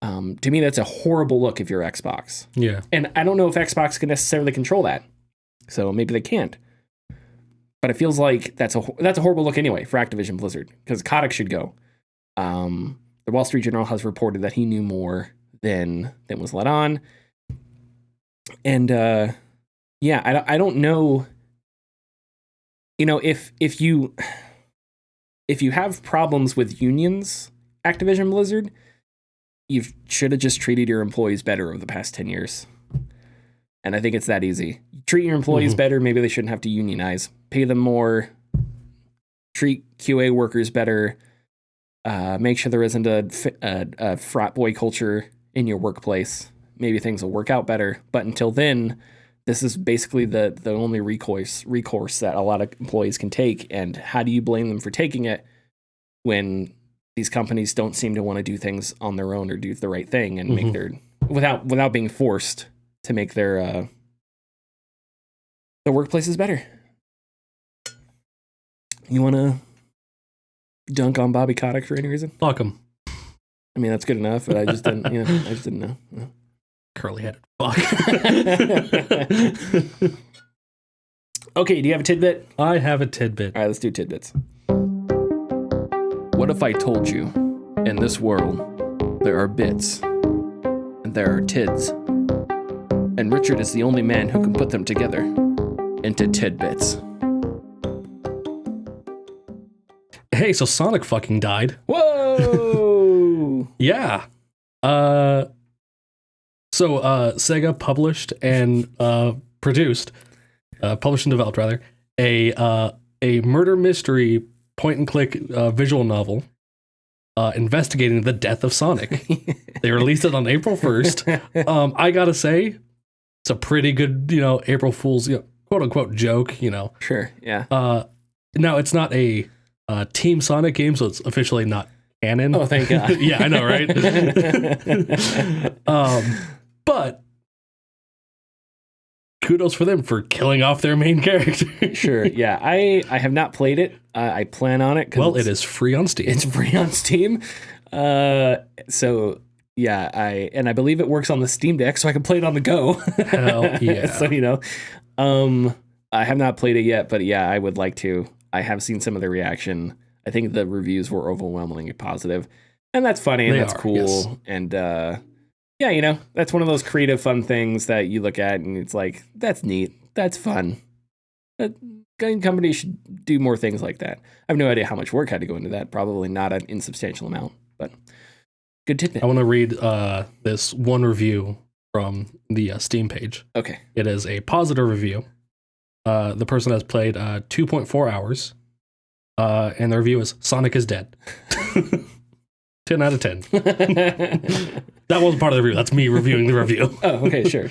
To me, that's a horrible look if you're Xbox. Yeah. And I don't know if Xbox can necessarily control that. So maybe they can't. But it feels like that's a horrible look anyway for Activision Blizzard because Kotick should go. The Wall Street Journal has reported that he knew more than was let on. And I don't know. If you have problems with unions, Activision Blizzard, you should have just treated your employees better over the past 10 years. And I think it's that easy. Treat your employees better. Maybe they shouldn't have to unionize. Pay them more. Treat QA workers better. Make sure there isn't a frat boy culture in your workplace. Maybe things will work out better. But until then, this is basically the only recourse that a lot of employees can take. And how do you blame them for taking it when these companies don't seem to want to do things on their own or do the right thing and make their without being forced to make their workplaces better? You want to dunk on Bobby Kotick for any reason? Fuck him. I mean, that's good enough, but I just didn't. I just didn't know. No. Curly-headed fuck. Okay, do you have a tidbit? I have a tidbit. All right, let's do tidbits. What if I told you, in this world, there are bits, and there are tids, and Richard is the only man who can put them together into tidbits? Hey, so Sonic fucking died. Whoa! Yeah. So Sega published and produced and developed rather, a murder mystery point and click visual novel investigating the death of Sonic. They released it on April 1st. I gotta say, it's a pretty good, April Fool's, quote unquote joke, Sure, yeah. Now it's not a Team Sonic game, so it's officially not canon. Oh, thank God. Yeah, I know, right? But kudos for them for killing off their main character. Sure, yeah. I have not played it. I plan on it. Well, it is free on Steam. It's free on Steam. So yeah, I believe it works on the Steam Deck, so I can play it on the go. Hell yeah. So I have not played it yet, but yeah, I would like to. I have seen some of the reaction. I think the reviews were overwhelmingly positive, and that's funny and that's cool. Yes. And yeah, that's one of those creative, fun things that you look at and it's like, that's neat, that's fun. Game companies should do more things like that. I have no idea how much work had to go into that. Probably not an insubstantial amount, but good tidbit. I want to read this one review from the Steam page. Okay. It is a positive review. The person has played 2.4 hours, and the review is Sonic is dead. 10 out of 10. That wasn't part of the review. That's me reviewing the review. Oh, okay. Sure.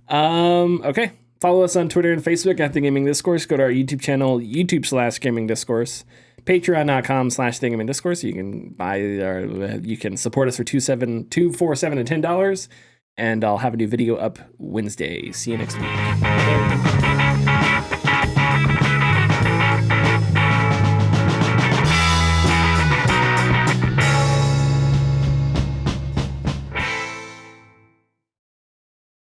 Okay. Follow us on Twitter and Facebook at The Gaming Discourse. Go to our YouTube channel, YouTube/Gaming Discourse. Patreon.com/The Discourse. You can you can support us for $2, $4, $7, and $10. And I'll have a new video up Wednesday. See you next week.